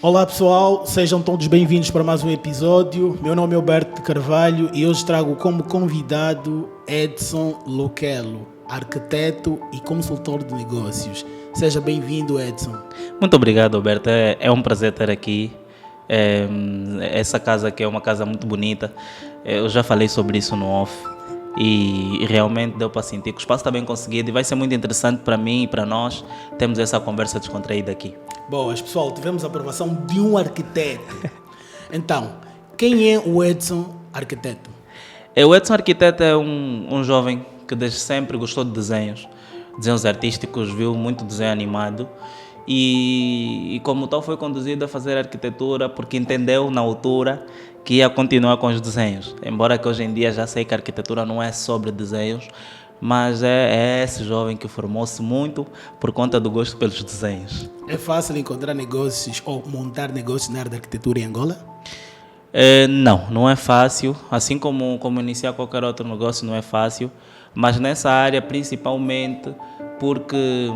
Olá pessoal, sejam todos bem-vindos para mais um episódio. Meu nome é Alberto de Carvalho e hoje trago como convidado Edson Loquelo, arquiteto e consultor de negócios. Seja bem-vindo, Edson. Muito obrigado, Alberto. É um prazer estar aqui. Essa casa aqui é uma casa muito bonita. Eu já falei sobre isso no off e realmente deu para sentir que o espaço está bem conseguido e vai ser muito interessante para mim e para nós termos essa conversa descontraída aqui. Boas, pessoal, tivemos a aprovação de um arquiteto. Então, quem é o Edson arquiteto? O Edson Arquiteto é um jovem que desde sempre gostou de desenhos artísticos, viu muito desenho animado e como tal foi conduzido a fazer arquitetura porque entendeu na altura que ia continuar com os desenhos. Embora que hoje em dia já sei que a arquitetura não é sobre desenhos, mas é esse jovem que formou-se muito por conta do gosto pelos desenhos. É fácil encontrar negócios ou montar negócios na área da arquitetura em Angola? Não é fácil. Assim como iniciar qualquer outro negócio não é fácil, mas nessa área principalmente porque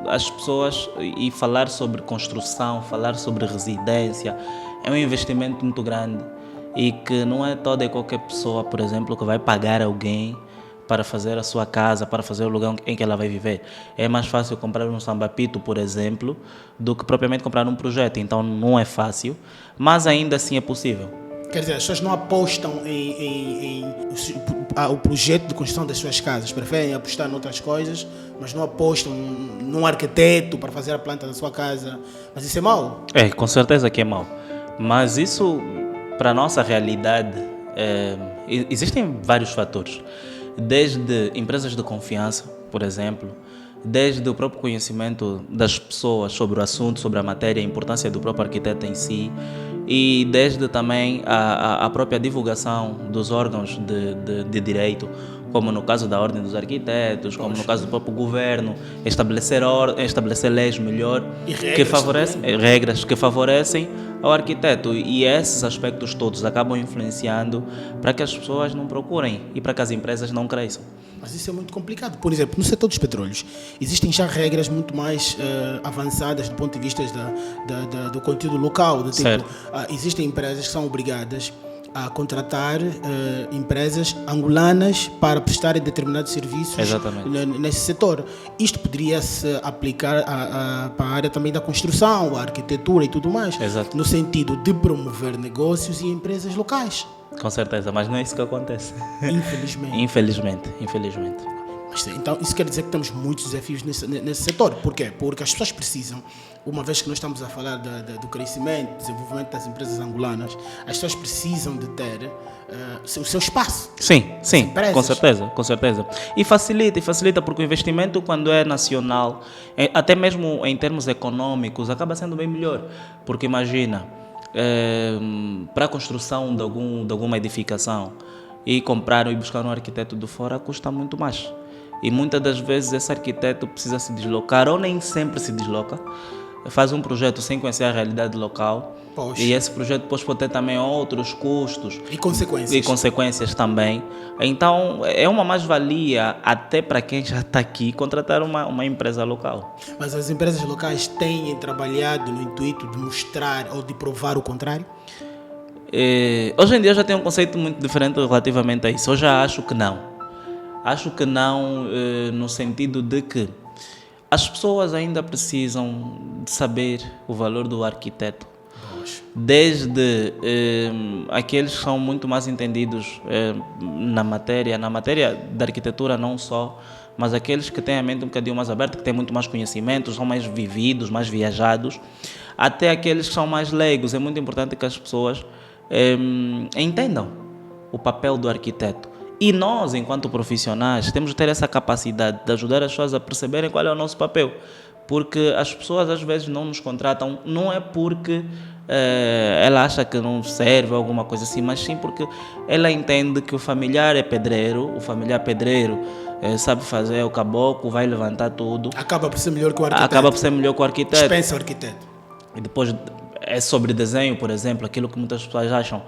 as pessoas, e falar sobre construção, falar sobre residência, é um investimento muito grande e que não é toda e qualquer pessoa, por exemplo, que vai pagar alguém para fazer a sua casa, para fazer o lugar em que ela vai viver. É mais fácil comprar um sambapito, por exemplo, do que propriamente comprar um projeto. Então não é fácil, mas ainda assim é possível. Quer dizer, as pessoas não apostam em o projeto de construção das suas casas, preferem apostar em outras coisas, mas não apostam num arquiteto para fazer a planta da sua casa. Mas isso é mau? Com certeza que é mau. Mas isso, para a nossa realidade, existem vários fatores. Desde empresas de confiança, por exemplo, desde o próprio conhecimento das pessoas sobre o assunto, sobre a matéria, a importância do próprio arquiteto em si, e desde também a própria divulgação dos órgãos de direito, como no caso da Ordem dos Arquitetos, como no caso do próprio governo, estabelecer leis melhor, regras que favorecem ao arquiteto, e esses aspectos todos acabam influenciando para que as pessoas não procurem e para que as empresas não cresçam. Mas isso é muito complicado. Por exemplo, no setor dos petróleos, existem já regras muito mais avançadas do ponto de vista do conteúdo local. Do tipo, existem empresas que são obrigadas a contratar empresas angolanas para prestarem determinados serviços nesse setor. Isto poderia se aplicar para a área também da construção, a arquitetura e tudo mais, no sentido de promover negócios e empresas locais. Com certeza, mas não é isso que acontece. Infelizmente. Infelizmente. Mas, então, isso quer dizer que temos muitos desafios nesse setor. Por quê? Porque as pessoas precisam, uma vez que nós estamos a falar do crescimento, desenvolvimento das empresas angolanas, as pessoas precisam de ter o seu espaço. Sim, com certeza. E facilita porque o investimento, quando é nacional, até mesmo em termos econômicos, acaba sendo bem melhor. Porque imagina, para a construção de alguma edificação e comprar e buscar um arquiteto de fora custa muito mais. E muitas das vezes esse arquiteto precisa se deslocar, ou nem sempre se desloca, faz um projeto sem conhecer a realidade local. Poxa. E esse projeto depois pode ter também outros custos e consequências também. Então é uma mais-valia até para quem já está aqui contratar uma empresa local. Mas as empresas locais têm trabalhado no intuito de mostrar ou de provar o contrário? Hoje em dia eu já tenho um conceito muito diferente relativamente a isso. Eu já acho que não. Acho que não, no sentido de que as pessoas ainda precisam de saber o valor do arquiteto. Desde aqueles que são muito mais entendidos na matéria da arquitetura não só, mas aqueles que têm a mente um bocadinho mais aberta, que têm muito mais conhecimento, são mais vividos, mais viajados, até aqueles que são mais leigos. É muito importante que as pessoas entendam o papel do arquiteto. E nós, enquanto profissionais, temos de ter essa capacidade de ajudar as pessoas a perceberem qual é o nosso papel. Porque as pessoas às vezes não nos contratam, não é porque ela acha que não serve ou alguma coisa assim, mas sim porque ela entende que o familiar é pedreiro, sabe fazer o caboclo, vai levantar tudo. Acaba por ser melhor que o arquiteto. Dispensa o arquiteto. E depois é sobre desenho, por exemplo, aquilo que muitas pessoas acham.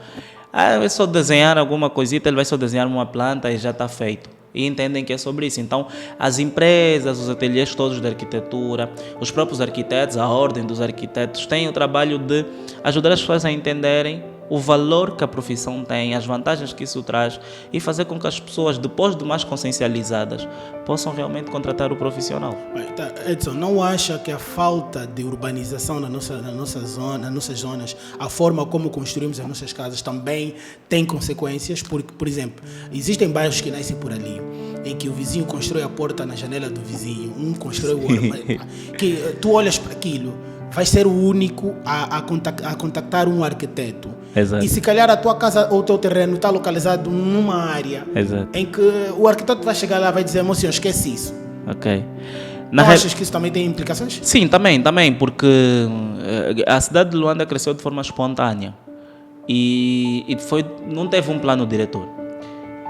É só desenhar alguma coisita, ele vai só desenhar uma planta e já está feito. e entendem que é sobre isso. Então, as empresas, os ateliês todos de arquitetura, os próprios arquitetos, a ordem dos arquitetos, têm o trabalho de ajudar as pessoas a entenderem o valor que a profissão tem, as vantagens que isso traz e fazer com que as pessoas, depois de mais consciencializadas, possam realmente contratar o profissional. Edson, não acha que a falta de urbanização nas nossas zonas, a forma como construímos as nossas casas também tem consequências? Porque, por exemplo, existem bairros que nascem por ali, em que o vizinho constrói a porta na janela do vizinho, um constrói o outro, que tu olhas para aquilo, vais ser o único a contactar um arquiteto. Exato. E se calhar a tua casa ou o teu terreno está localizado numa área em que o arquiteto vai chegar lá e vai dizer, moço, esquece isso. Ok. Não achas que isso também tem implicações? Sim, também, porque a cidade de Luanda cresceu de forma espontânea e não teve um plano diretor.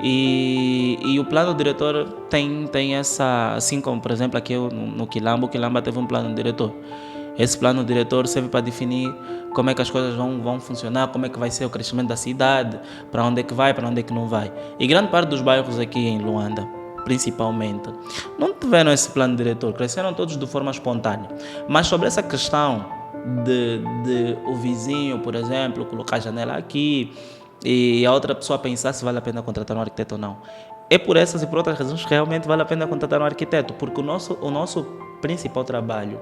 E o plano diretor tem essa, assim como por exemplo aqui no Quilamba, o Quilamba teve um plano diretor. Esse plano diretor serve para definir como é que as coisas vão funcionar, como é que vai ser o crescimento da cidade, para onde é que vai, para onde é que não vai. E grande parte dos bairros aqui em Luanda, principalmente, não tiveram esse plano diretor, cresceram todos de forma espontânea. Mas sobre essa questão de o vizinho, por exemplo, colocar a janela aqui e a outra pessoa pensar se vale a pena contratar um arquiteto ou não. É por essas e por outras razões que realmente vale a pena contratar um arquiteto, porque o nosso principal trabalho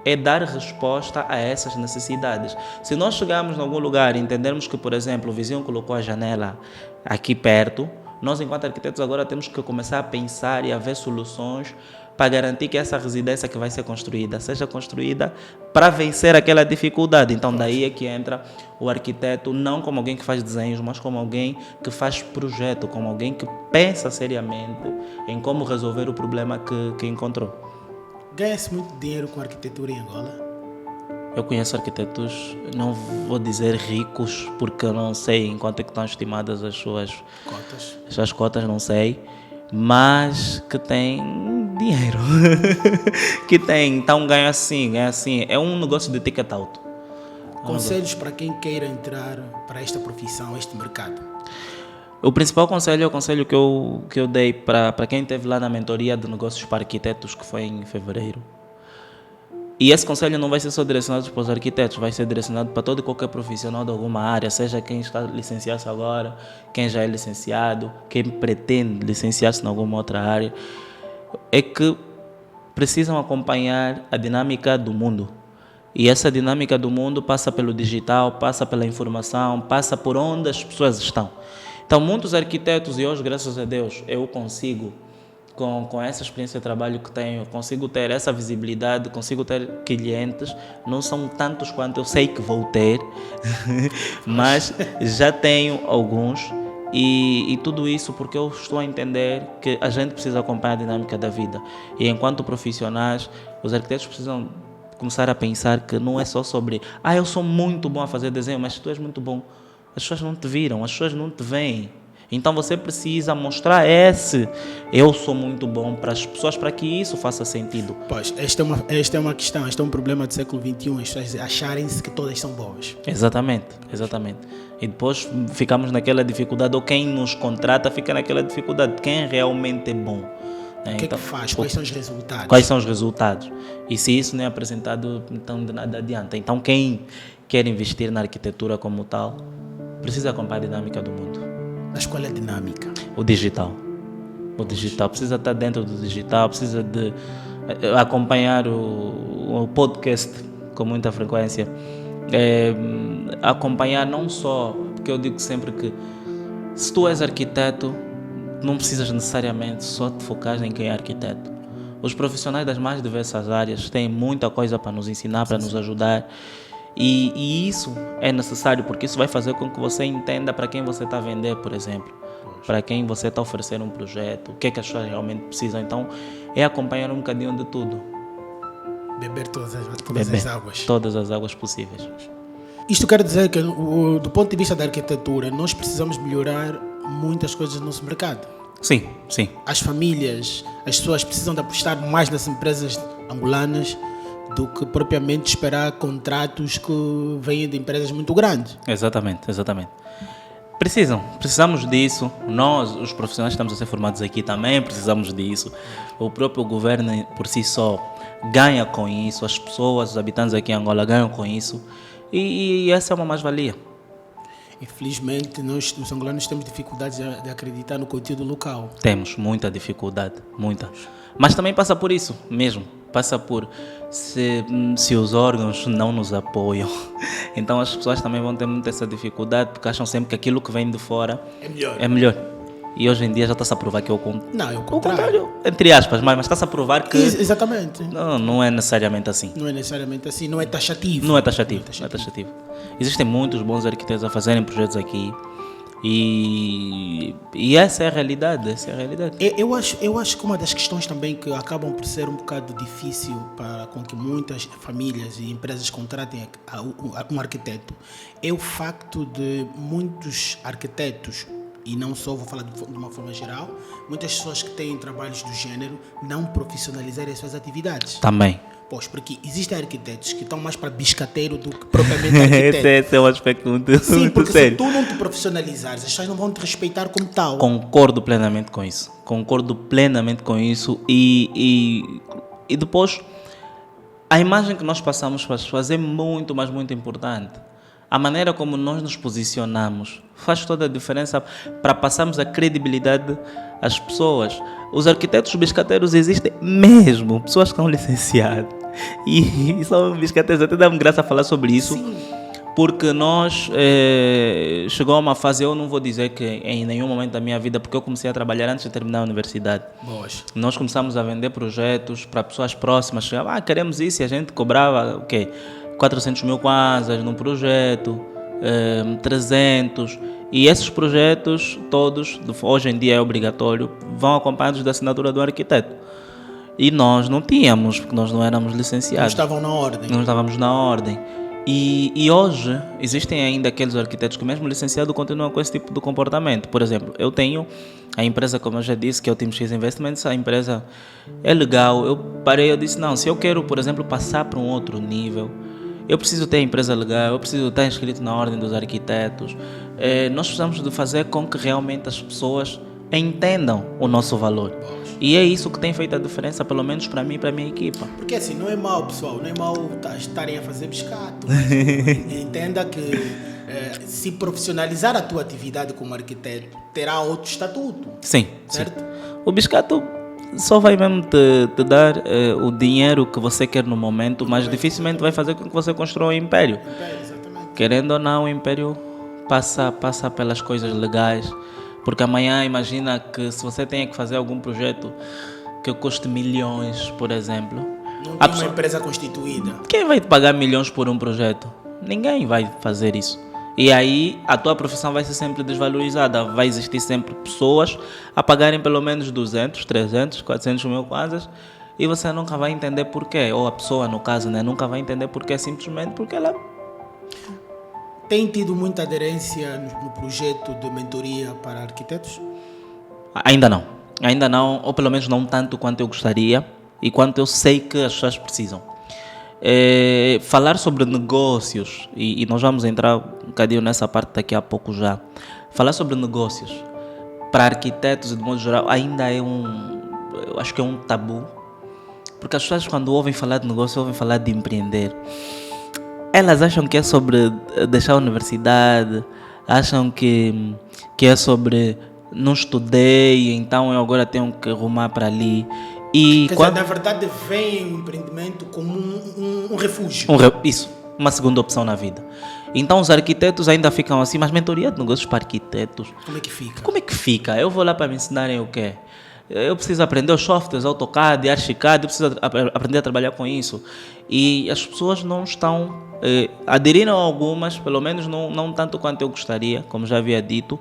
é dar resposta a essas necessidades. Se nós chegarmos em algum lugar e entendermos que, por exemplo, o vizinho colocou a janela aqui perto, nós, enquanto arquitetos, agora temos que começar a pensar e a ver soluções para garantir que essa residência que vai ser construída seja construída para vencer aquela dificuldade. Então, daí é que entra o arquiteto, não como alguém que faz desenhos, mas como alguém que faz projeto, como alguém que pensa seriamente em como resolver o problema que encontrou. Ganha-se muito dinheiro com arquitetura em Angola? Eu conheço arquitetos, não vou dizer ricos, porque eu não sei em quanto é que estão estimadas as suas cotas, não sei, mas que têm dinheiro, que tem, então ganha assim, é um negócio de ticket alto. Conselhos para quem queira entrar para esta profissão, este mercado? O principal conselho é o conselho que eu dei para quem esteve lá na mentoria de negócios para arquitetos, que foi em fevereiro. E esse conselho não vai ser só direcionado para os arquitetos, vai ser direcionado para todo e qualquer profissional de alguma área, seja quem está licenciado agora, quem já é licenciado, quem pretende licenciar-se em alguma outra área. É que precisam acompanhar a dinâmica do mundo. E essa dinâmica do mundo passa pelo digital, passa pela informação, passa por onde as pessoas estão. Então, muitos arquitetos, e hoje, graças a Deus, eu consigo, com essa experiência de trabalho que tenho, consigo ter essa visibilidade, consigo ter clientes, não são tantos quanto eu sei que vou ter, mas já tenho alguns, e tudo isso porque eu estou a entender que a gente precisa acompanhar a dinâmica da vida. E enquanto profissionais, os arquitetos precisam começar a pensar que não é só sobre eu sou muito bom a fazer desenho, mas tu és muito bom. As pessoas não te viram, as pessoas não te veem. Então você precisa mostrar eu sou muito bom para as pessoas, para que isso faça sentido. Pois, esta é uma questão, este é um problema do século XXI, as pessoas acharem-se que todas são boas. Exatamente. E depois ficamos naquela dificuldade, ou quem nos contrata fica naquela dificuldade, quem realmente é bom. O que é que faz? Quais são os resultados? Quais são os resultados? E se isso não é apresentado, então de nada adianta. Então quem quer investir na arquitetura como tal, precisa acompanhar a dinâmica do mundo. Mas qual é a dinâmica? O digital. Precisa estar dentro do digital, precisa de acompanhar o podcast com muita frequência. Acompanhar não só, porque eu digo sempre que se tu és arquiteto, não precisas necessariamente só te focar em quem é arquiteto. Os profissionais das mais diversas áreas têm muita coisa para nos ensinar, para nos ajudar. E isso é necessário, porque isso vai fazer com que você entenda para quem você está a vender, por exemplo. Para quem você está a oferecer um projeto, o que é que as pessoas realmente precisam. Então, é acompanhar um bocadinho de tudo. Beber todas as águas. Todas as águas possíveis. Isto quer dizer que, do ponto de vista da arquitetura, nós precisamos melhorar muitas coisas no nosso mercado. Sim. As famílias, as pessoas precisam de apostar mais nas empresas angolanas do que propriamente esperar contratos que vêm de empresas muito grandes. Exatamente. Precisamos disso. Nós, os profissionais que estamos a ser formados aqui também precisamos disso. O próprio governo por si só ganha com isso, as pessoas, os habitantes aqui em Angola ganham com isso e essa é uma mais-valia. Infelizmente, nós, os angolanos, temos dificuldades de acreditar no conteúdo local. Temos muita dificuldade, muita. Mas também passa por isso mesmo. Passa por se os órgãos não nos apoiam. Então as pessoas também vão ter muita essa dificuldade porque acham sempre que aquilo que vem de fora é melhor. E hoje em dia já está-se a provar que é o contrário. Não, é o contrário. Entre aspas, mas está-se a provar que... Exatamente. Não é necessariamente assim. Não é necessariamente assim, não é taxativo. Não é taxativo. Existem muitos bons arquitetos a fazerem projetos aqui e essa é a realidade. Eu acho que uma das questões também que acabam por ser um bocado difícil para com que muitas famílias e empresas contratem um arquiteto é o facto de muitos arquitetos, e não só, vou falar de uma forma geral, muitas pessoas que têm trabalhos do género não profissionalizarem as suas atividades. Também. Pois, porque existem arquitetos que estão mais para biscateiro do que propriamente arquiteto. Esse é um aspecto muito Sim, porque sério. se tu não te profissionalizares, as pessoas não vão te respeitar como tal. Concordo plenamente com isso. E depois, a imagem que nós passamos para as pessoas é muito, mas muito importante. A maneira como nós nos posicionamos faz toda a diferença para passarmos a credibilidade às pessoas. Os arquitetos biscateiros existem mesmo, pessoas que estão licenciadas. E são biscateiros, até dá-me graça a falar sobre isso. Sim. Porque nós, chegou a uma fase, eu não vou dizer que em nenhum momento da minha vida, porque eu comecei a trabalhar antes de terminar a universidade. Boas. Nós começamos a vender projetos para pessoas próximas, chegavam, queremos isso, e a gente cobrava, 400 mil kwanzas num projeto, 300, e esses projetos todos, hoje em dia é obrigatório, vão acompanhados da assinatura do arquiteto. E nós não tínhamos, porque nós não éramos licenciados. Não estavam na ordem. Não estávamos na ordem. E hoje existem ainda aqueles arquitetos que mesmo licenciados continuam com esse tipo de comportamento. Por exemplo, eu tenho a empresa, como eu já disse, que é o Team X Investments. A empresa é legal. Eu disse, não, se eu quero, por exemplo, passar para um outro nível, eu preciso ter a empresa legal, eu preciso estar inscrito na ordem dos arquitetos. Nós precisamos de fazer com que realmente as pessoas entendam o nosso valor. E é isso que tem feito a diferença, pelo menos para mim e para a minha equipa. Porque assim, não é mau, pessoal, não é mau estarem a fazer biscato. Entenda que se profissionalizar a tua atividade como arquiteto, terá outro estatuto. Sim, certo? sim. O biscato só vai mesmo te dar o dinheiro que você quer no momento, mas dificilmente vai fazer com que você construa um império. Exatamente. Querendo ou não, o império passa pelas coisas legais. Porque amanhã, imagina que se você tenha que fazer algum projeto que custe milhões, por exemplo. Não tem uma empresa constituída. Quem vai te pagar milhões por um projeto? Ninguém vai fazer isso. E aí a tua profissão vai ser sempre desvalorizada. Vai existir sempre pessoas a pagarem pelo menos 200, 300, 400 mil kwanzas e você nunca vai entender porquê. Ou a pessoa, no caso, né, nunca vai entender porquê, simplesmente porque ela... Tem tido muita aderência no projeto de mentoria para arquitetos? Ainda não, ou pelo menos não tanto quanto eu gostaria e quanto eu sei que as pessoas precisam. Falar sobre negócios, e nós vamos entrar um bocadinho nessa parte daqui a pouco já. Falar sobre negócios para arquitetos e de modo geral ainda é eu acho que é um tabu, porque as pessoas quando ouvem falar de negócio, ouvem falar de empreender. Elas acham que é sobre deixar a universidade, acham que é sobre não estudei, então eu agora tenho que arrumar para ali. E dizer, na verdade, vem o empreendimento como um refúgio. Isso, uma segunda opção na vida. Então os arquitetos ainda ficam assim, mas mentoria de negócios para arquitetos. Como é que fica? Como é que fica? Eu vou lá para me ensinarem o quê? Eu preciso aprender os softwares, AutoCAD, Archicad, eu preciso aprender a trabalhar com isso. E as pessoas não estão... aderiram a algumas, pelo menos não tanto quanto eu gostaria, como já havia dito,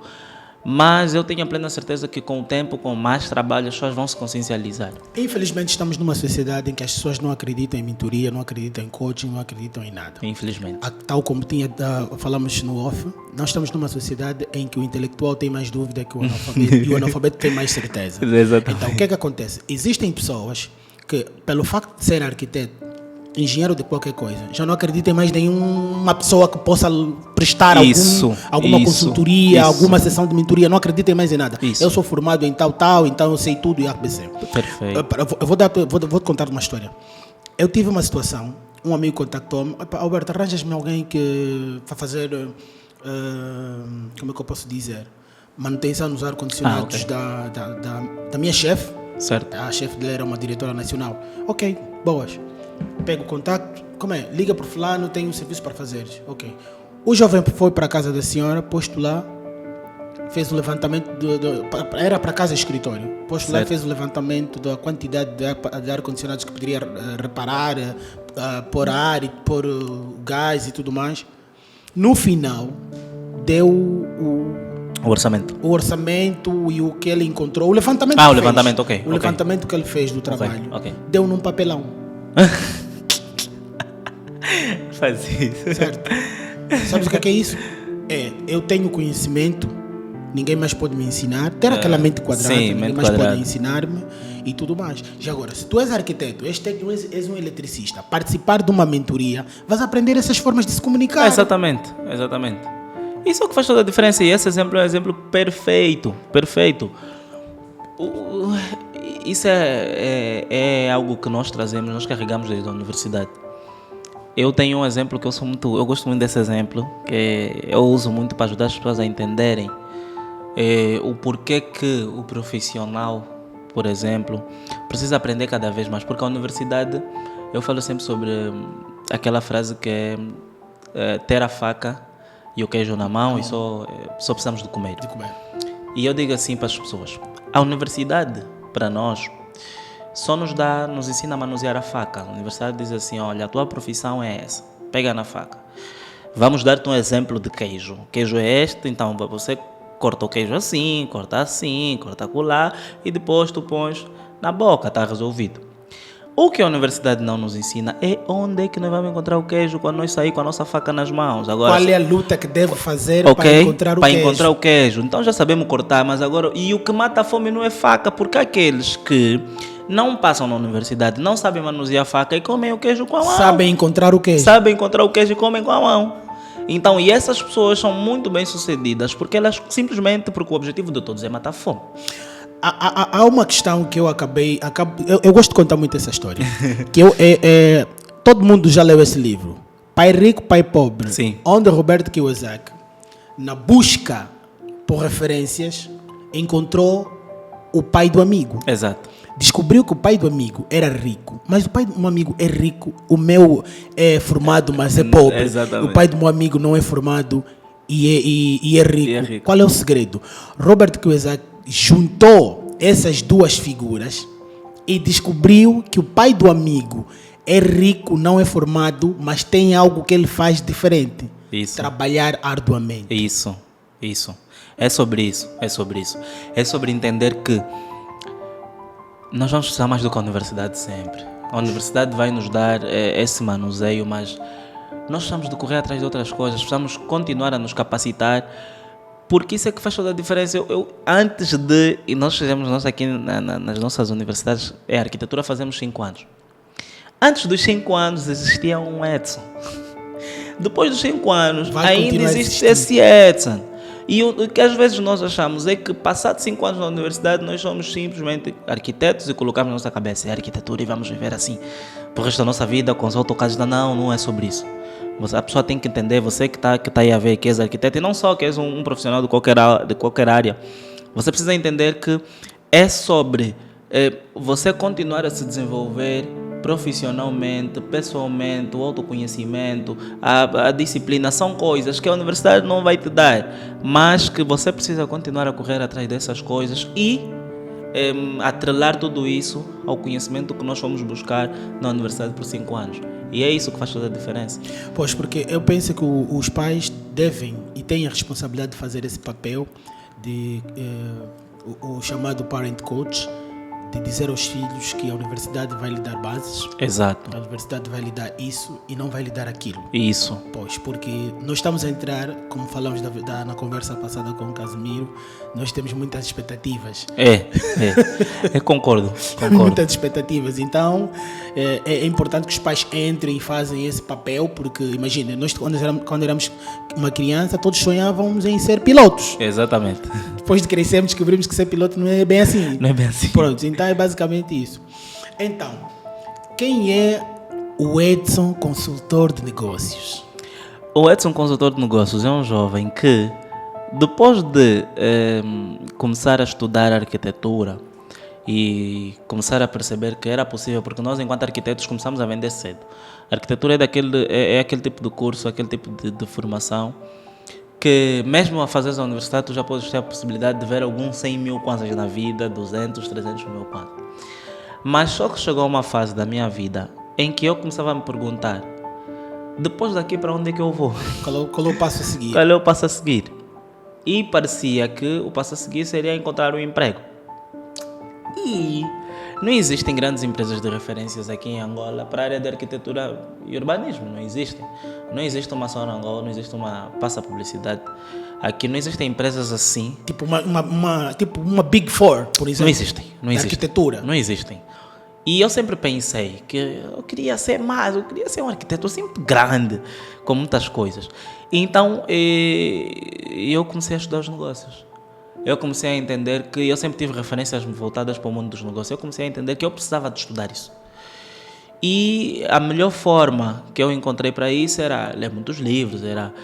mas eu tenho a plena certeza que com o tempo, com mais trabalho, as pessoas vão se consciencializar. Infelizmente estamos numa sociedade em que as pessoas não acreditam em mentoria, não acreditam em coaching, não acreditam em nada. Infelizmente. Tal como falamos no off, nós estamos numa sociedade em que o intelectual tem mais dúvida que o analfabeto e o analfabeto tem mais certeza. Exatamente. Então o que é que acontece? Existem pessoas que, pelo facto de ser arquiteto, engenheiro de qualquer coisa. Já não acredito em mais nenhuma pessoa que possa prestar alguma consultoria, alguma sessão de mentoria. Não acredito mais em nada. Eu sou formado em tal, então eu sei tudo e ABC. Perfeito. Eu vou te contar uma história. Eu tive uma situação, um amigo contactou-me, Alberto, arranjas-me alguém que vai fazer, como é que eu posso dizer, manutenção nos ar-condicionados da minha chefe. Certo. A chefe dela era uma diretora nacional. Ok, boas. Pego o contacto, como é? Liga para o fulano, tem um serviço para fazer. Ok. O jovem foi para a casa da senhora, posto lá, fez o levantamento, era para casa e escritório. Posto lá, fez o levantamento da quantidade de ar-condicionados que poderia reparar, pôr ar e pôr gás e tudo mais. No final, deu o orçamento e o que ele encontrou. O levantamento o levantamento, ok. O levantamento que ele fez do trabalho. Okay. Deu num papelão. Faz isso. Certo? Sabes o que é isso? Eu tenho conhecimento, ninguém mais pode me ensinar. Ter aquela mente quadrada, ninguém mais pode ensinar-me e tudo mais. Já agora, se tu és arquiteto, és técnico, és um eletricista, participar de uma mentoria, vais aprender essas formas de se comunicar. Exatamente. Isso é o que faz toda a diferença e esse exemplo é um exemplo perfeito. Isso é algo que nós trazemos, nós carregamos desde a universidade. Eu tenho um exemplo que eu gosto muito desse exemplo, que eu uso muito para ajudar as pessoas a entenderem o porquê que o profissional, por exemplo, precisa aprender cada vez mais. Porque a universidade, eu falo sempre sobre aquela frase que é ter a faca e o queijo na mão e só precisamos de comer. E eu digo assim para as pessoas, a universidade, para nós, só nos ensina a manusear a faca. A universidade diz assim, olha, a tua profissão é essa, pega na faca. Vamos dar-te um exemplo de queijo. O queijo é este, então você corta o queijo assim, corta acolá e depois tu pões na boca, está resolvido. O que a universidade não nos ensina é onde é que nós vamos encontrar o queijo quando nós sair com a nossa faca nas mãos. Agora, qual é a luta que deve fazer para encontrar o queijo? Então já sabemos cortar, mas agora... E o que mata a fome não é faca, porque aqueles que não passam na universidade, não sabem manusear a faca e comem o queijo com a mão. Sabem encontrar o queijo E comem com a mão. Então, e essas pessoas são muito bem sucedidas porque o objetivo de todos é matar a fome. Há uma questão que eu gosto de contar muito essa história. Que todo mundo já leu esse livro, Pai Rico, Pai Pobre. Sim. Onde Robert Kiyosaki, na busca por referências, encontrou o pai do amigo. Exato. Descobriu que o pai do amigo era rico, mas o pai do meu amigo é rico, o meu é formado, mas é pobre. Exatamente. O pai do meu amigo não é formado e é rico. Qual é o segredo? Robert Kiyosaki juntou essas duas figuras e descobriu que o pai do amigo é rico, não é formado, mas tem algo que ele faz diferente. Isso. Trabalhar arduamente. Isso. É sobre isso. É sobre entender que nós vamos precisar mais do que a universidade sempre. A universidade vai nos dar esse manuseio, mas nós precisamos de correr atrás de outras coisas, precisamos continuar a nos capacitar, porque isso é que faz toda a diferença. E nós aqui nas nossas universidades, arquitetura fazemos 5 anos. Antes dos 5 anos existia um Edson. Depois dos 5 anos ainda existe esse Edson. E o que às vezes nós achamos é que passados 5 anos na universidade nós somos simplesmente arquitetos e colocamos na nossa cabeça arquitetura e vamos viver assim por resto da nossa vida com os AutoCAD. Não é sobre isso. A pessoa tem que entender, você que está aí a ver que és arquiteto, e não só que és um profissional de qualquer área, você precisa entender que é sobre você continuar a se desenvolver profissionalmente, pessoalmente, o autoconhecimento, a disciplina, são coisas que a universidade não vai te dar, mas que você precisa continuar a correr atrás dessas coisas e atrelar tudo isso ao conhecimento que nós fomos buscar na universidade por 5 anos. E é isso que faz toda a diferença. Pois, porque eu penso que os pais devem e têm a responsabilidade de fazer esse papel de o chamado parent coach, de dizer aos filhos que a universidade vai lhe dar bases, Exato. a universidade vai lhe dar isso e não vai lhe dar aquilo. Isso. Pois, porque nós estamos a entrar, como falamos na conversa passada com o Casimiro, nós temos muitas expectativas. Eu concordo. Muitas expectativas. Então, é importante que os pais entrem e fazem esse papel, porque, imagina, nós quando éramos uma criança, todos sonhávamos em ser pilotos. Exatamente. Depois de crescermos, descobrimos que ser piloto não é bem assim. Não é bem assim. Pronto, então é basicamente isso. Então, quem é o Edson Consultor de Negócios? O Edson Consultor de Negócios é um jovem que, depois de começar a estudar arquitetura e começar a perceber que era possível, porque nós, enquanto arquitetos, começamos a vender cedo. A arquitetura é aquele tipo de curso, aquele tipo de formação que, mesmo a fazer a universidade, tu já podes ter a possibilidade de ver alguns 100 mil kwanzas na vida, 200, 300 mil kwanzas. Mas só que chegou uma fase da minha vida em que eu começava a me perguntar: depois daqui para onde é que eu vou? Qual é o passo a seguir? Qual é o passo a seguir? E parecia que o passo a seguir seria encontrar um emprego. E não existem grandes empresas de referências aqui em Angola para a área de arquitetura e urbanismo. Não existem. Não existe uma só em Angola, não existe uma passa publicidade. Aqui não existem empresas assim. Tipo uma Big Four, por exemplo. Não existem. Não existem. Arquitetura. Não existem. E eu sempre pensei que eu queria ser mais, eu queria ser um arquiteto sempre grande, com muitas coisas. Então, eu comecei a estudar os negócios. Eu comecei a entender que eu sempre tive referências voltadas para o mundo dos negócios. Eu comecei a entender que eu precisava de estudar isso. E a melhor forma que eu encontrei para isso era ler muitos livros, era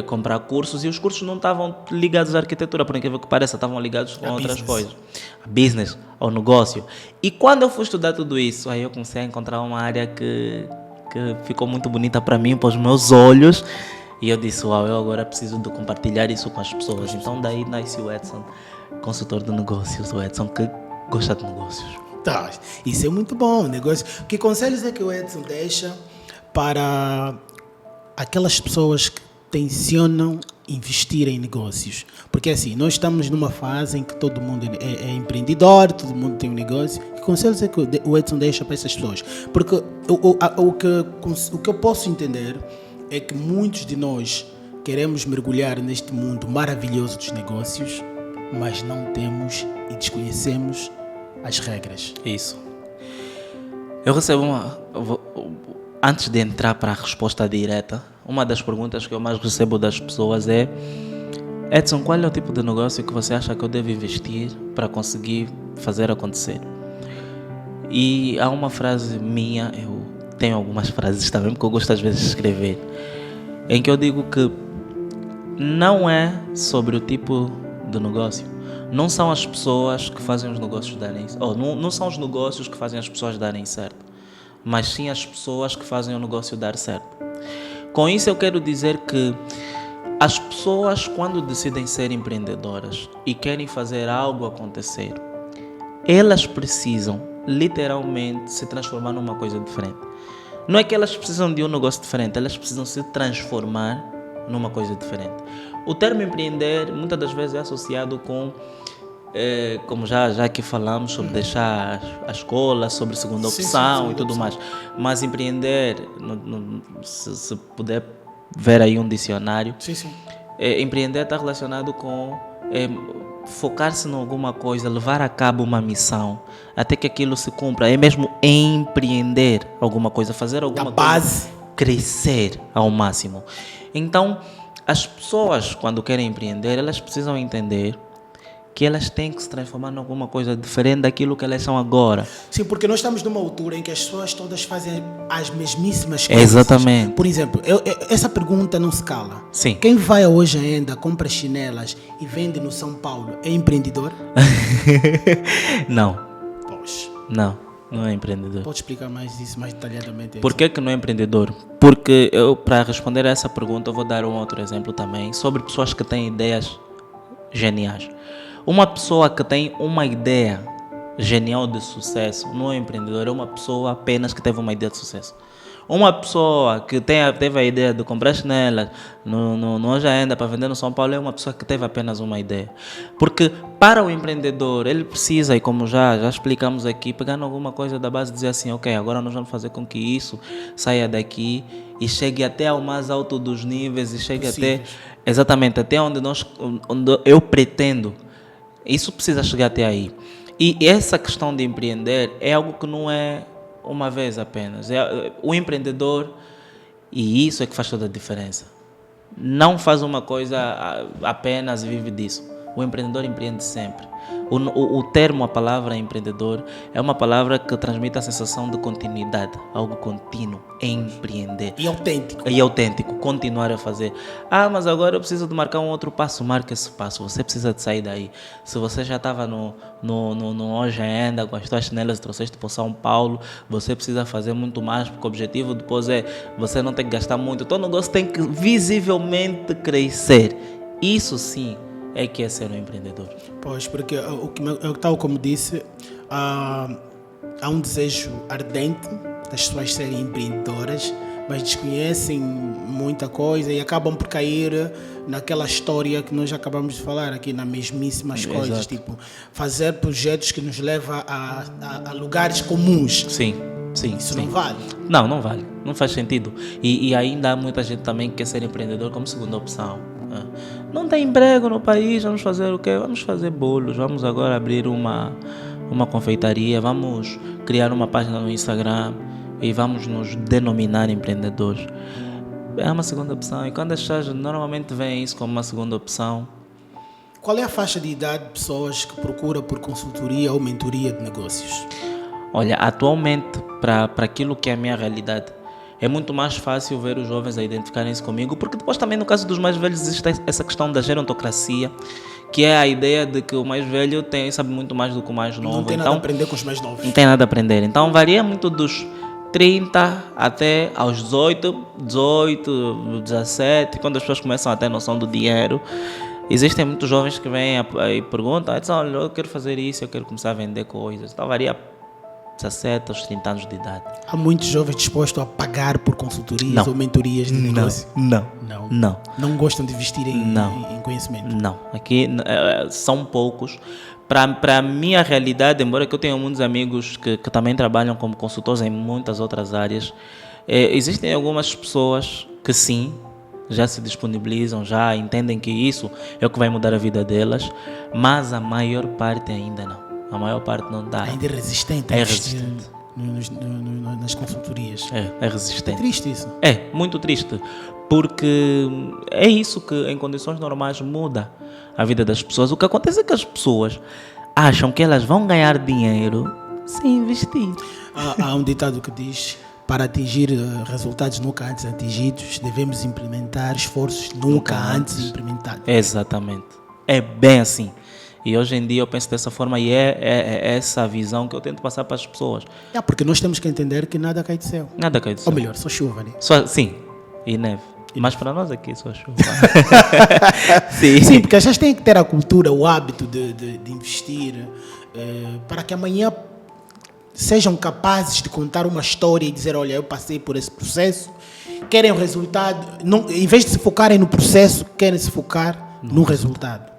comprar cursos. E os cursos não estavam ligados à arquitetura, por incrível que pareça, estavam ligados com outras coisas. A business, ao negócio. E quando eu fui estudar tudo isso, aí eu comecei a encontrar uma área que ficou muito bonita para mim, para os meus olhos. E eu disse, uau, eu agora preciso de compartilhar isso com as pessoas. Então daí nasce o Edson, consultor de negócios, o Edson que gosta de negócios. Tá, isso é muito bom, negócio. Que conselhos é que o Edson deixa para aquelas pessoas que tencionam investir em negócios? Porque assim, nós estamos numa fase em que todo mundo é empreendedor, todo mundo tem um negócio. Que conselhos é que o Edson deixa para essas pessoas? Porque o que eu posso entender é que muitos de nós queremos mergulhar neste mundo maravilhoso dos negócios, mas não temos e desconhecemos as regras. Isso. Eu recebo antes de entrar para a resposta direta, uma das perguntas que eu mais recebo das pessoas é: Edson, qual é o tipo de negócio que você acha que eu devo investir para conseguir fazer acontecer? E há uma frase minha, eu tenho algumas frases também, porque eu gosto às vezes de escrever, em que eu digo que não é sobre o tipo de negócio. Não são as pessoas que fazem os negócios darem certo. Não são os negócios que fazem as pessoas darem certo, mas sim as pessoas que fazem o negócio dar certo. Com isso eu quero dizer que as pessoas, quando decidem ser empreendedoras e querem fazer algo acontecer, elas precisam literalmente se transformar numa coisa diferente. Não é que elas precisam de um negócio diferente, elas precisam se transformar numa coisa diferente. O termo empreender muitas das vezes é associado com, como já aqui falamos, sobre deixar a escola, sobre segunda opção e tudo mais. Mas empreender, se puder ver aí um dicionário, empreender está relacionado com focar-se em alguma coisa, levar a cabo uma missão, até que aquilo se cumpra. É mesmo empreender alguma coisa, fazer alguma coisa crescer ao máximo. Então, as pessoas, quando querem empreender, elas precisam entender que elas têm que se transformar em alguma coisa diferente daquilo que elas são agora. Sim, porque nós estamos numa altura em que as pessoas todas fazem as mesmíssimas coisas. Exatamente. Por exemplo, essa pergunta não se cala. Sim. Quem vai hoje ainda, compra chinelas e vende no São Paulo, é empreendedor? Não. Poxa. Não é empreendedor. Pode explicar mais isso, mais detalhadamente? Por que não é empreendedor? Porque eu, para responder a essa pergunta, eu vou dar um outro exemplo também sobre pessoas que têm ideias geniais. Uma pessoa que tem uma ideia genial de sucesso não é empreendedor, é uma pessoa apenas que teve uma ideia de sucesso. Uma pessoa que teve a ideia de comprar chinelas no Hoje Ainda para vender no São Paulo é uma pessoa que teve apenas uma ideia. Porque para o empreendedor, ele precisa, e como já explicamos aqui, pegando alguma coisa da base e dizer assim, ok, agora nós vamos fazer com que isso saia daqui e chegue até ao mais alto dos níveis e chegue até, exatamente, até onde eu pretendo. Isso precisa chegar até aí. E essa questão de empreender é algo que não é uma vez apenas. O empreendedor, e isso é que faz toda a diferença. Não faz uma coisa apenas e vive disso. O empreendedor empreende sempre. O termo, a palavra empreendedor, é uma palavra que transmite a sensação de continuidade, algo contínuo, empreender. E autêntico. E autêntico, continuar a fazer. Mas agora eu preciso de marcar um outro passo, marca esse passo, você precisa de sair daí. Se você já estava no Hoje Ainda, com as tuas chinelas e trouxeste para São Paulo, você precisa fazer muito mais, porque o objetivo depois é você não tem que gastar muito. O teu negócio tem que visivelmente crescer. Isso sim é que é ser um empreendedor. Pois, porque tal como disse, há um desejo ardente das pessoas serem empreendedoras, mas desconhecem muita coisa e acabam por cair naquela história que nós acabamos de falar aqui, nas mesmíssimas coisas. Exato. Tipo, fazer projetos que nos levam a lugares comuns. Sim. Isso não vale. Não vale. Não faz sentido. E ainda há muita gente também que quer ser empreendedor como segunda opção. Não tem emprego no país, vamos fazer o quê? Vamos fazer bolos, vamos agora abrir uma confeitaria, vamos criar uma página no Instagram e vamos nos denominar empreendedores. É uma segunda opção. E quando as pessoas normalmente veem isso como uma segunda opção... Qual é a faixa de idade de pessoas que procuram por consultoria ou mentoria de negócios? Olha, atualmente, para aquilo que é a minha realidade, é muito mais fácil ver os jovens a identificarem-se comigo, porque depois também no caso dos mais velhos existe essa questão da gerontocracia, que é a ideia de que o mais velho sabe muito mais do que o mais novo. Não tem nada a aprender com os mais novos. Não tem nada a aprender. Então varia muito dos 30 até aos 18, 17, quando as pessoas começam a ter noção do dinheiro. Existem muitos jovens que vêm e perguntam, olha, eu quero fazer isso, eu quero começar a vender coisas. Então varia 17 aos 30 anos de idade. Há muitos jovens dispostos a pagar por consultorias ou mentorias de negócio? Não gostam de investir em conhecimento? Não. Aqui são poucos. Para a minha realidade, embora que eu tenha muitos amigos que também trabalham como consultores em muitas outras áreas, existem algumas pessoas que sim, já se disponibilizam, já entendem que isso é o que vai mudar a vida delas, mas a maior parte ainda não. A maior parte não dá. Ainda é resistente. É resistente. Nas consultorias. É resistente. É triste isso. É, muito triste. Porque é isso que em condições normais muda a vida das pessoas. O que acontece é que as pessoas acham que elas vão ganhar dinheiro sem investir. Há um ditado que diz: para atingir resultados nunca antes atingidos, devemos implementar esforços nunca antes implementados. Exatamente. É bem assim. E hoje em dia eu penso dessa forma e é essa visão que eu tento passar para as pessoas. Porque nós temos que entender que nada cai do céu. Nada cai do céu. Ou melhor, só chuva, né? Sim, e neve. Mas para nós aqui só chuva. Sim, porque as pessoas têm que ter a cultura, o hábito de investir para que amanhã sejam capazes de contar uma história e dizer, olha, eu passei por esse processo, querem o resultado, não, em vez de se focarem no processo, querem se focar no resultado.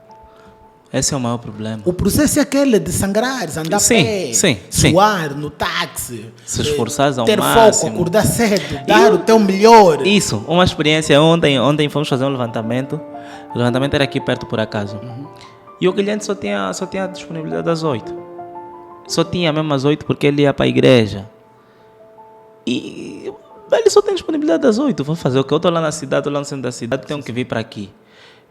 Esse é o maior problema. O processo é aquele de sangrares, andar a pé, suar no táxi, se esforçar ao ter máximo. Foco, acordar cedo, dar o teu melhor. Isso, uma experiência ontem fomos fazer um levantamento. O levantamento era aqui perto por acaso. E o cliente só tinha disponibilidade às 8. Só tinha mesmo às 8 porque ele ia para a igreja. E ele só tem disponibilidade às 8. Vou fazer o que? Eu estou lá na cidade, estou lá no centro da cidade, tenho que vir para aqui.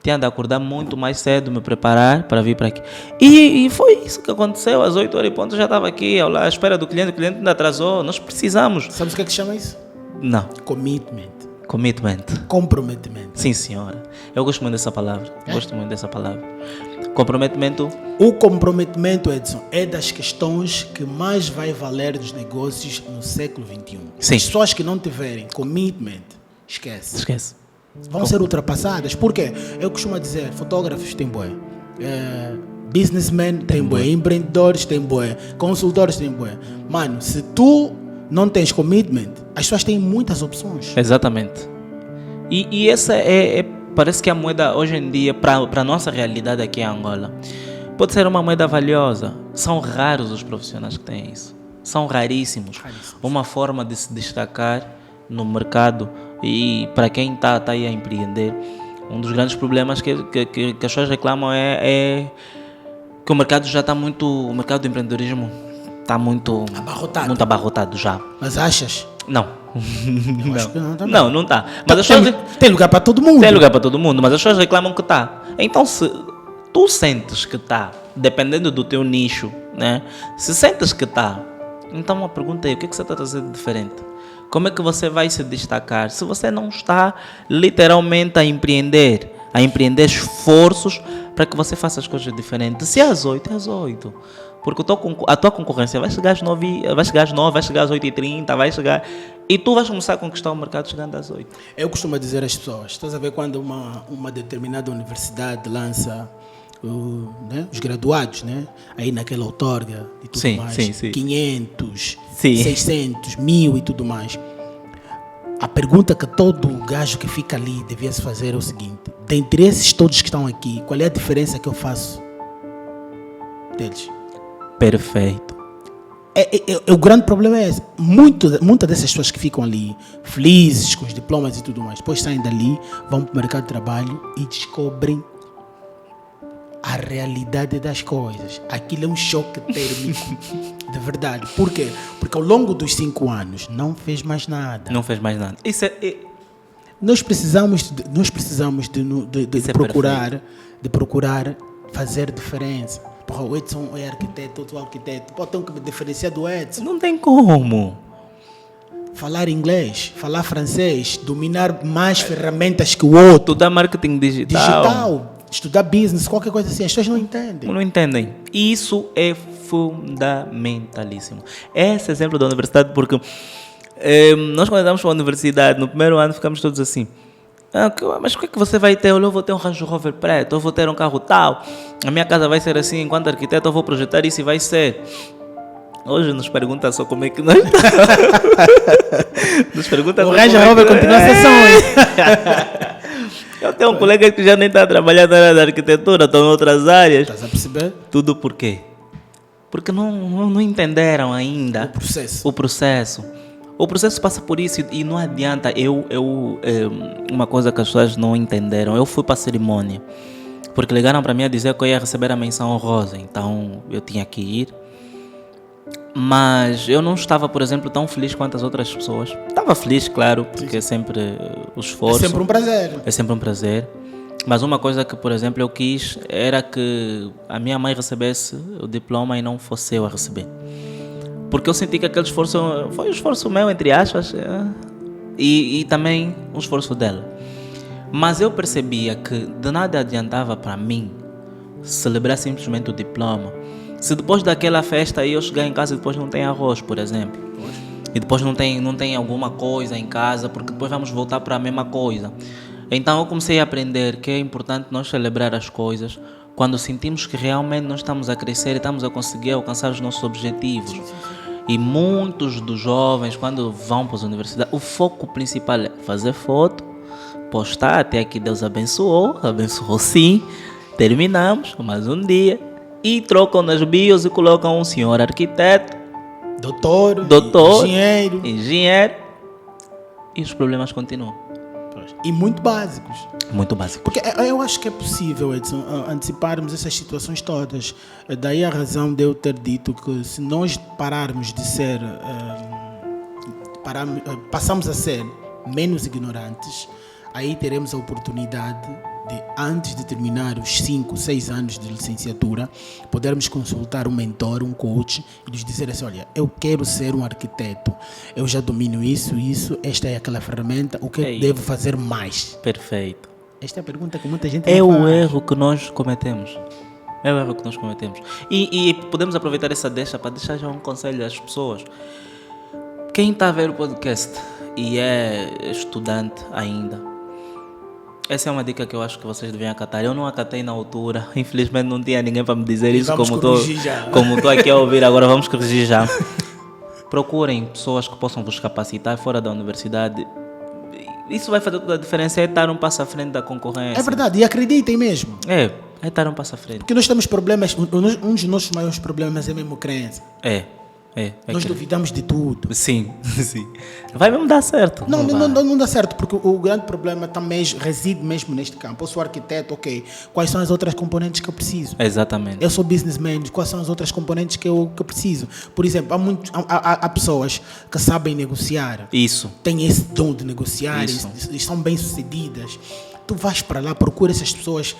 Tinha de acordar muito mais cedo, me preparar para vir para aqui. E foi isso que aconteceu. Às 8 horas e ponto eu já estava aqui, à espera do cliente. O cliente ainda atrasou. Nós precisamos. Sabes o que é que chama isso? Não. Commitment. Comprometimento. Sim, senhora. Eu gosto muito dessa palavra. Gosto muito dessa palavra. Comprometimento. O comprometimento, Edson, é das questões que mais vai valer dos negócios no século XXI. Sim. As pessoas que não tiverem commitment, esquece. Vão ser ultrapassadas. Por quê? Eu costumo dizer, fotógrafos têm bué, businessmen têm bué, empreendedores têm bué, consultores têm bué. Mano, se tu não tens commitment, as pessoas têm muitas opções. Exatamente. E essa parece que a moeda hoje em dia, para a nossa realidade aqui em Angola, pode ser uma moeda valiosa. São raros os profissionais que têm isso. São raríssimos. Uma forma de se destacar no mercado. E para quem está aí a empreender, um dos grandes problemas que as pessoas reclamam é que o mercado já está muito... O mercado do empreendedorismo está muito abarrotado já. Mas achas? Não. Acho que não, também. Não está. Mas as pessoas... Tem lugar para todo mundo. Tem lugar para todo mundo, mas as pessoas reclamam que está. Então, se tu sentes que está, dependendo do teu nicho, né? Se sentes que está, então a pergunta é, o que você está fazendo de diferente? Como é que você vai se destacar se você não está literalmente a empreender esforços para que você faça as coisas diferentes? Se é às 8, é às 8. Porque a tua concorrência vai chegar às 9, vai chegar às 8h30, vai chegar... E tu vais começar a conquistar o mercado chegando às 8. Eu costumo dizer às pessoas, estás a ver quando uma determinada universidade lança né, os graduados, né? Aí naquela outorga e tudo mais, sim. 500, Sim. 600, 1000 e tudo mais. A pergunta que todo gajo que fica ali devia se fazer é o seguinte: dentre esses todos que estão aqui, qual é a diferença que eu faço deles? Perfeito. O grande problema é esse. Muitas dessas pessoas que ficam ali felizes com os diplomas e tudo mais, depois saem dali, vão para o mercado de trabalho e descobrem a realidade das coisas. Aquilo é um choque térmico de verdade. Por quê? Porque ao longo dos 5 anos não fez mais nada. Não fez mais nada. Isso é... Nós precisamos de procurar fazer diferença. Porra, o Edson é arquiteto, outro arquiteto. Pô, tem que me diferenciar do Edson. Não tem como. Falar inglês, falar francês, dominar mais ferramentas que o outro. Estudar marketing digital. Estudar business, qualquer coisa assim. As pessoas não entendem. Não entendem. Isso é fundamentalíssimo. Esse exemplo da universidade, porque nós quando entramos para a universidade, no primeiro ano ficamos todos assim: mas o que é que você vai ter? Eu vou ter um Range Rover preto, eu vou ter um carro tal, a minha casa vai ser assim, enquanto arquiteto eu vou projetar isso e vai ser. Hoje nos pergunta só como é que nós nos pergunta. O Range Rover continua a ser sonho. Eu tenho um colega que já nem está trabalhando na área da arquitetura, estão em outras áreas. Estás a perceber? Tudo por quê? Porque não entenderam ainda o processo. O processo passa por isso e não adianta. Uma coisa que as pessoas não entenderam, eu fui para a cerimônia, porque ligaram para mim a dizer que eu ia receber a menção honrosa, então eu tinha que ir. Mas eu não estava, por exemplo, tão feliz quanto as outras pessoas. Estava feliz, claro, porque é sempre o esforço. É sempre um prazer. É sempre um prazer. Mas uma coisa que, por exemplo, eu quis era que a minha mãe recebesse o diploma e não fosse eu a receber. Porque eu senti que aquele esforço foi um esforço meu, entre aspas, e também um esforço dela. Mas eu percebia que de nada adiantava para mim celebrar simplesmente o diploma se depois daquela festa aí eu chegar em casa e depois não tem arroz, por exemplo. E depois não tem alguma coisa em casa, porque depois vamos voltar para a mesma coisa. Então eu comecei a aprender que é importante nós celebrar as coisas quando sentimos que realmente nós estamos a crescer e estamos a conseguir alcançar os nossos objetivos. E muitos dos jovens, quando vão para as universidades, o foco principal é fazer foto, postar, até que Deus abençoou sim, terminamos mais um dia, e trocam nas bios e colocam um senhor arquiteto, doutor, engenheiro, e os problemas continuam. E muito básicos. Muito básicos. Porque eu acho que é possível, Edson, anteciparmos essas situações todas. Daí a razão de eu ter dito que se nós pararmos de ser, passamos a ser menos ignorantes, aí teremos a oportunidade de, antes de terminar os 5, 6 anos de licenciatura, podermos consultar um mentor, um coach, e nos dizer assim: olha, eu quero ser um arquiteto, eu já domino isso, esta é aquela ferramenta, o que eu devo fazer mais? Perfeito. Esta é a pergunta que muita gente não faz. É o erro que nós cometemos. E podemos aproveitar essa deixa para deixar já um conselho às pessoas. Quem está a ver o podcast e é estudante ainda, essa é uma dica que eu acho que vocês devem acatar. Eu não acatei na altura, infelizmente não tinha ninguém para me dizer isso, como estou aqui a ouvir, agora vamos corrigir já. procurem pessoas que possam vos capacitar fora da universidade. Isso vai fazer toda a diferença, é estar um passo à frente da concorrência. É verdade, e acreditem mesmo. É estar um passo à frente. Porque nós temos problemas, um dos nossos maiores problemas é mesmo crença. Nós duvidamos de tudo. Sim, sim. Vai mesmo dar certo. Não dá certo, porque o grande problema também reside mesmo neste campo. Eu sou arquiteto, ok. Quais são as outras componentes que eu preciso? Exatamente. Eu sou businessman, quais são as outras componentes que eu preciso? Por exemplo, há pessoas que sabem negociar. Isso. Têm esse dom de negociar e são bem-sucedidas. Tu vais para lá, procura essas pessoas,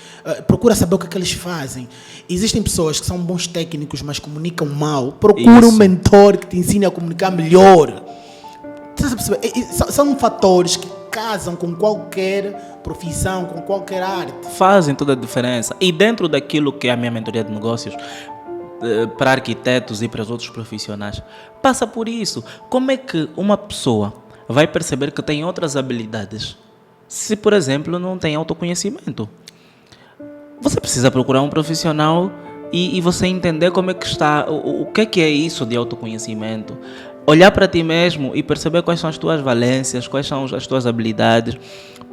procura saber o que é que eles fazem. Existem pessoas que são bons técnicos, mas comunicam mal. Procura um mentor que te ensine a comunicar melhor. São fatores que casam com qualquer profissão, com qualquer arte. Fazem toda a diferença. E dentro daquilo que é a minha mentoria de negócios, para arquitetos e para os outros profissionais, passa por isso. Como é que uma pessoa vai perceber que tem outras habilidades se, por exemplo, não tem autoconhecimento? Você precisa procurar um profissional e você entender como é que está, o que é isso de autoconhecimento. Olhar para ti mesmo e perceber quais são as tuas valências, quais são as tuas habilidades.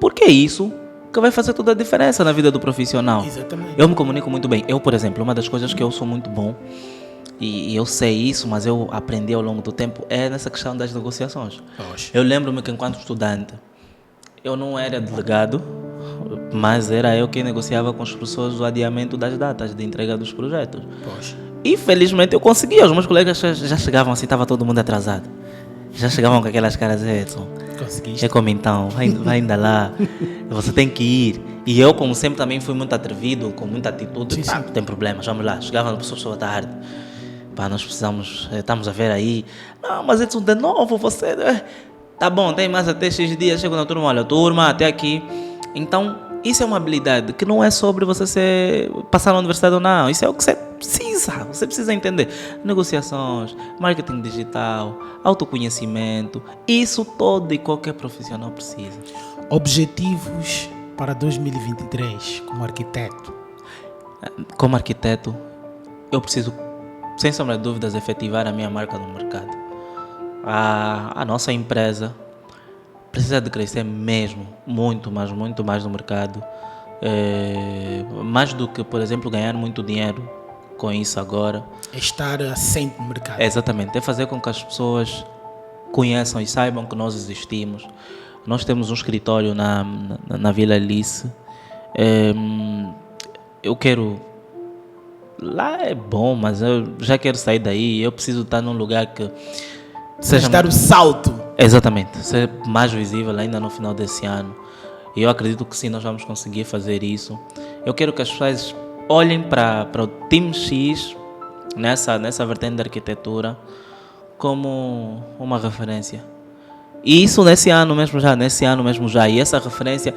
Porque é isso que vai fazer toda a diferença na vida do profissional. Exatamente. Eu me comunico muito bem. Eu, por exemplo, uma das coisas que eu sou muito bom, e eu sei isso, mas eu aprendi ao longo do tempo, é nessa questão das negociações. Eu lembro-me que enquanto estudante, eu não era delegado, mas era eu quem negociava com as pessoas o adiamento das datas de entrega dos projetos. E felizmente eu conseguia. Os meus colegas já chegavam assim, estava todo mundo atrasado. Já chegavam com aquelas caras, Edson, conseguiste. É como então, vai ainda lá, você tem que ir. E eu, como sempre, também fui muito atrevido, com muita atitude. Não tem problema, vamos lá. Chegava na pessoa da tarde. Nós precisamos, estamos a ver aí. Não, mas Edson, de novo, você... Tá bom, tem mais até X dias, chego na turma, olha, turma, até aqui. Então, isso é uma habilidade que não é sobre você passar na universidade ou não. Isso é o que você precisa entender. Negociações, marketing digital, autoconhecimento, isso todo e qualquer profissional precisa. Objetivos para 2023 como arquiteto? Como arquiteto, eu preciso, sem sombra de dúvidas, efetivar a minha marca no mercado. A nossa empresa precisa de crescer mesmo, muito mais no mercado. Mais do que, por exemplo, ganhar muito dinheiro com isso agora. Estar assente no mercado. Exatamente, é fazer com que as pessoas conheçam e saibam que nós existimos. Nós temos um escritório na Vila Alice. Eu quero... Lá é bom, mas eu já quero sair daí. Eu preciso estar num lugar que seja dar o salto. Exatamente, ser mais visível ainda no final desse ano. E eu acredito que sim, nós vamos conseguir fazer isso. Eu quero que as pessoas olhem para o Team X nessa vertente da arquitetura como uma referência. E isso nesse ano mesmo já. E essa referência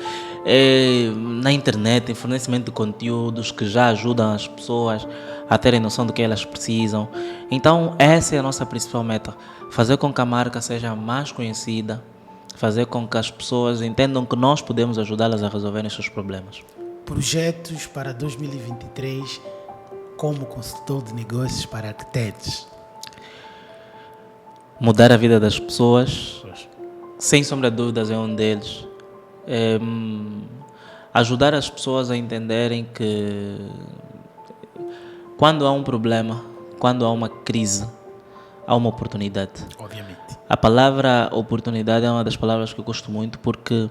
na internet, em fornecimento de conteúdos que já ajudam as pessoas a terem noção do que elas precisam. Então, essa é a nossa principal meta. Fazer com que a marca seja mais conhecida, fazer com que as pessoas entendam que nós podemos ajudá-las a resolverem seus problemas. Projetos para 2023 como consultor de negócios para arquitetos. Mudar a vida das pessoas, sem sombra de dúvidas, é um deles. Ajudar as pessoas a entenderem que quando há um problema, quando há uma crise, há uma oportunidade. Obviamente. A palavra oportunidade é uma das palavras que eu gosto muito porque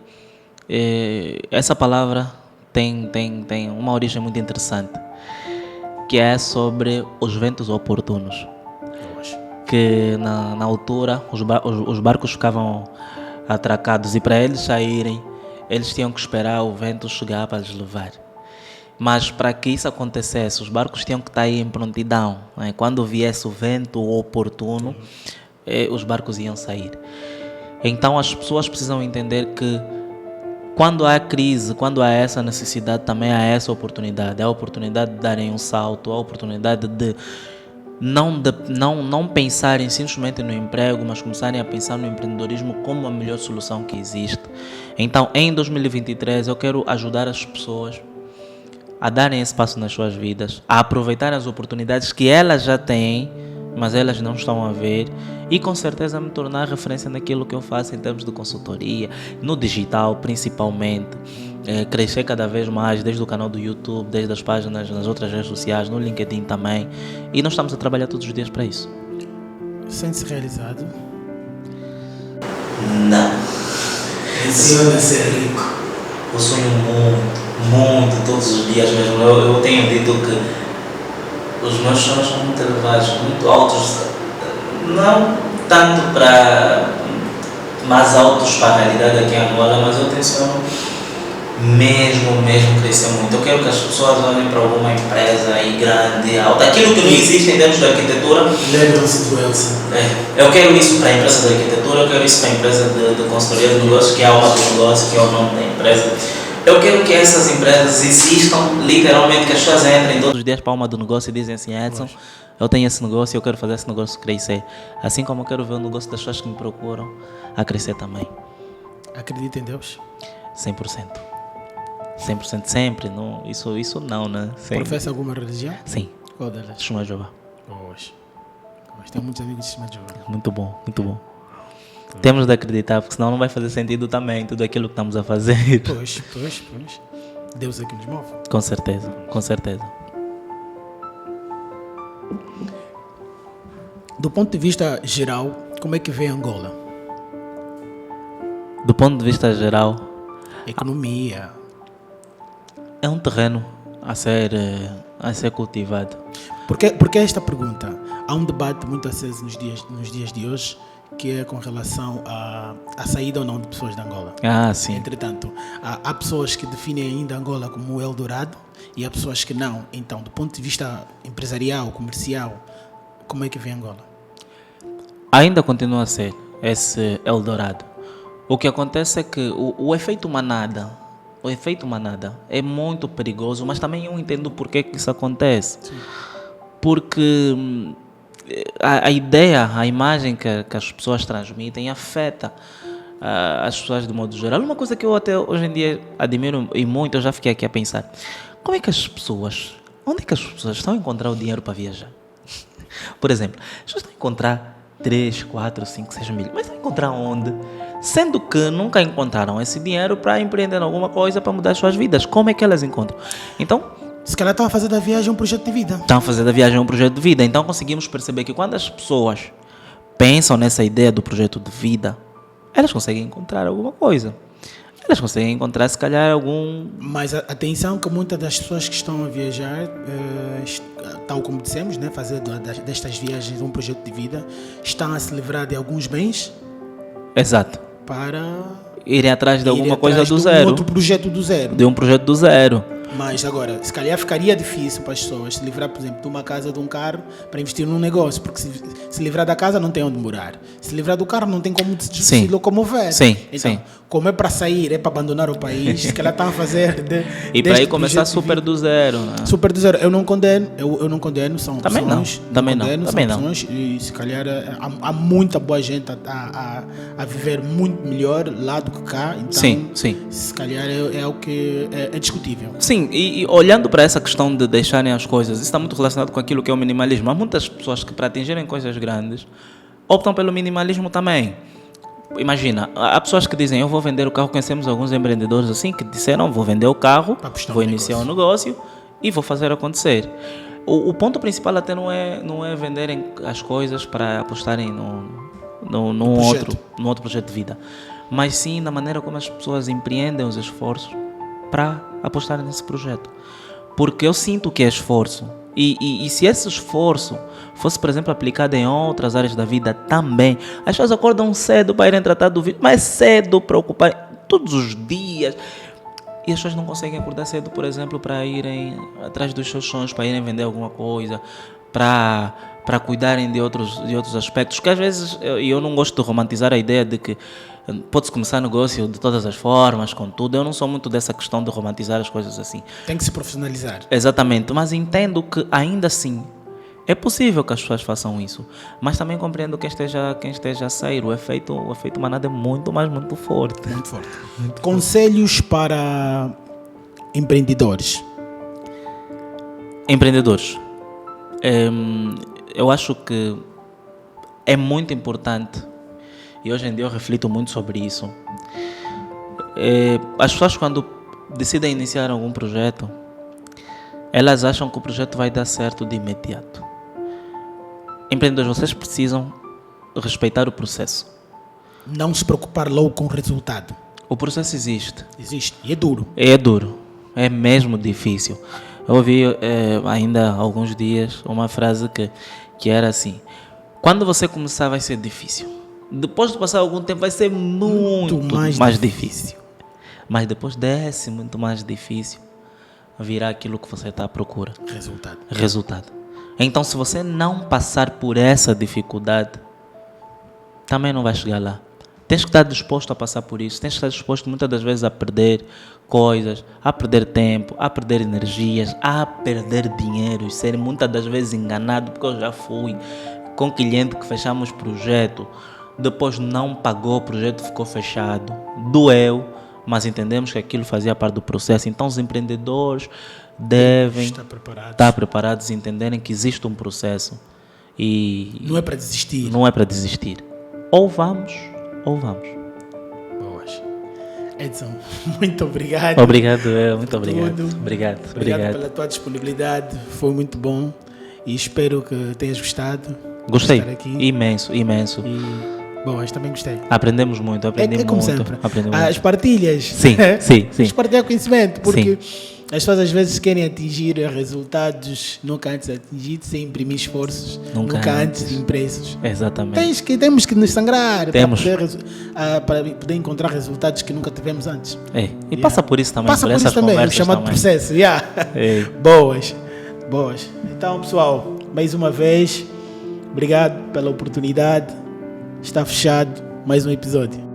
essa palavra tem uma origem muito interessante, que é sobre os ventos oportunos. Que na altura os barcos ficavam atracados e para eles saírem, eles tinham que esperar o vento chegar para lhes levar. Mas para que isso acontecesse, os barcos tinham que estar aí em prontidão. Né? Quando viesse o vento oportuno, os barcos iam sair. Então as pessoas precisam entender que quando há crise, quando há essa necessidade, também há essa oportunidade. Há a oportunidade de darem um salto, há a oportunidade de não pensarem simplesmente no emprego, mas começarem a pensar no empreendedorismo como a melhor solução que existe. Então, em 2023, eu quero ajudar as pessoas a darem esse passo nas suas vidas, a aproveitarem as oportunidades que elas já têm mas elas não estão a ver, e com certeza me tornar referência naquilo que eu faço em termos de consultoria, no digital principalmente, crescer cada vez mais, desde o canal do YouTube, desde as páginas nas outras redes sociais, no LinkedIn também, e nós estamos a trabalhar todos os dias para isso. Sente-se realizado? Não. Menciona ser rico. Eu sonho muito, todos os dias mesmo. Eu tenho dito que os meus sonhos são muito elevados, muito altos, não tanto para mais altos para a realidade aqui em Angola, mas eu tenciono mesmo crescer muito. Eu quero que as pessoas olhem para alguma empresa aí grande, alta, aquilo que não existe em termos de arquitetura. Lembram-se do Elsa. Eu quero isso para a empresa de arquitetura, eu quero isso para a empresa de consultoria de negócios, que é a alma do negócio, que é o nome da empresa. Eu quero que essas empresas existam, literalmente, que as pessoas entrem todos os dias para a alma do negócio e dizem assim: Edson, eu tenho esse negócio e eu quero fazer esse negócio crescer. Assim como eu quero ver o negócio das pessoas que me procuram a crescer também. Acredita em Deus? 100%. 100% sempre. Não, isso não, né? Sempre. Professa alguma religião? Sim. Qual delas? Testemunho de Jeová. Pois. Tenho muitos amigos de Testemunho de Jeová. Muito bom. Temos de acreditar, porque senão não vai fazer sentido também tudo aquilo que estamos a fazer. Pois. Deus é que nos move. Com certeza. Do ponto de vista geral, como é que vê Angola? Do ponto de vista geral, Economia. é um terreno a ser cultivado. Por que esta pergunta? Há um debate muito aceso nos dias de hoje, que é com relação à saída ou não de pessoas de Angola. Sim. Entretanto, há pessoas que definem ainda Angola como o Eldorado e há pessoas que não. Então, do ponto de vista empresarial, comercial, como é que vê Angola? Ainda continua a ser esse Eldorado. O que acontece é que o efeito manada é muito perigoso, mas também eu entendo porque que isso acontece. Sim. Porque a ideia, a imagem que as pessoas transmitem afeta as pessoas de modo geral. Uma coisa que eu até hoje em dia admiro e muito, eu já fiquei aqui a pensar: onde é que as pessoas estão a encontrar o dinheiro para viajar? Por exemplo, as pessoas estão a encontrar 3, 4, 5, 6 mil, mas estão a encontrar onde? Sendo que nunca encontraram esse dinheiro para empreender alguma coisa, para mudar as suas vidas. Como é que elas encontram? Então, se calhar estão a fazer da viagem um projeto de vida. Então conseguimos perceber que quando as pessoas pensam nessa ideia do projeto de vida, elas conseguem encontrar alguma coisa. Elas conseguem encontrar, se calhar, algum... Mas atenção que muitas das pessoas que estão a viajar, tal como dissemos, né, fazer destas viagens um projeto de vida, estão a se livrar de alguns bens. Exato. Para irem atrás de alguma coisa do zero. Outro projeto do zero. De um projeto do zero. Mas agora, se calhar ficaria difícil para as pessoas se livrar, por exemplo, de uma casa, de um carro, para investir num negócio, porque se livrar da casa não tem onde morar. Se livrar do carro não tem como se locomover. Sim, então, sim. Como é para sair, é para abandonar o país, se calhar estão a fazer... E para aí começar super do zero. Né? Super do zero. Eu não condeno, são também opções. Também não. E se calhar há muita boa gente a viver muito melhor lá do que cá. Então, sim. Se calhar é algo que é discutível. Sim, e olhando para essa questão de deixarem as coisas, isso está muito relacionado com aquilo que é o minimalismo. Há muitas pessoas que, para atingirem coisas grandes, optam pelo minimalismo também. Imagina, há pessoas que dizem: eu vou vender o carro. Conhecemos alguns empreendedores assim que disseram: vou vender o carro, vou iniciar um negócio e vou fazer acontecer. O ponto principal até não é venderem as coisas para apostarem num outro projeto de vida, mas sim na maneira como as pessoas empreendem os esforços para apostarem nesse projeto. Porque eu sinto que é esforço. E se esse esforço fosse, por exemplo, aplicado em outras áreas da vida também, as pessoas acordam cedo para irem tratar do vídeo, mas cedo para ocupar todos os dias. E as pessoas não conseguem acordar cedo, por exemplo, para irem atrás dos seus sonhos, para irem vender alguma coisa, para cuidarem de outros aspectos. Que às vezes eu não gosto de romantizar a ideia de que pode-se começar negócio de todas as formas, com tudo. Eu não sou muito dessa questão de romantizar as coisas assim. Tem que se profissionalizar. Exatamente, mas entendo que ainda assim é possível que as pessoas façam isso. Mas também compreendo que quem esteja a sair. O efeito manada é muito forte. Muito forte. Conselhos para empreendedores. eu acho que é muito importante, e hoje em dia eu reflito muito sobre isso. As pessoas, quando decidem iniciar algum projeto, elas acham que o projeto vai dar certo de imediato. Empreendedores, vocês precisam respeitar o processo. Não se preocupar logo com o resultado. O processo existe. Existe. E é duro. É duro. É mesmo difícil. Eu ouvi ainda há alguns dias uma frase que era assim: quando você começar vai ser difícil. Depois de passar algum tempo vai ser muito mais difícil. Mas depois desse muito mais difícil, virá aquilo que você está à procura. Resultado. Então, se você não passar por essa dificuldade, também não vai chegar lá. Tens que estar disposto a passar por isso. Tens que estar disposto muitas das vezes a perder coisas, a perder tempo, a perder energias, a perder dinheiro e ser muitas das vezes enganado, porque eu já fui com cliente que fechamos projeto, depois não pagou, o projeto ficou fechado, doeu, mas entendemos que aquilo fazia parte do processo. Então os empreendedores devem estar preparados e entenderem que existe um processo e não é para desistir. Não é para desistir. Ou vamos. Boas. Edson, muito obrigado. Obrigado, muito obrigado. Tudo. Obrigado Pela tua disponibilidade. Foi muito bom e espero que tenhas gostado. Gostei. De estar aqui. Imenso. E, boas, também gostei. Aprendemos muito, É como sempre. Aprendemos As muito. partilhas. Sim. As partilhar conhecimento, porque as pessoas às vezes querem atingir resultados nunca antes atingidos, sem imprimir esforços, nunca antes impressos. Exatamente. Temos que nos sangrar para poder encontrar resultados que nunca tivemos antes. E passa por isso também. Passa por isso também, o chamado processo. Boas. Então, pessoal, mais uma vez, obrigado pela oportunidade. Está fechado mais um episódio.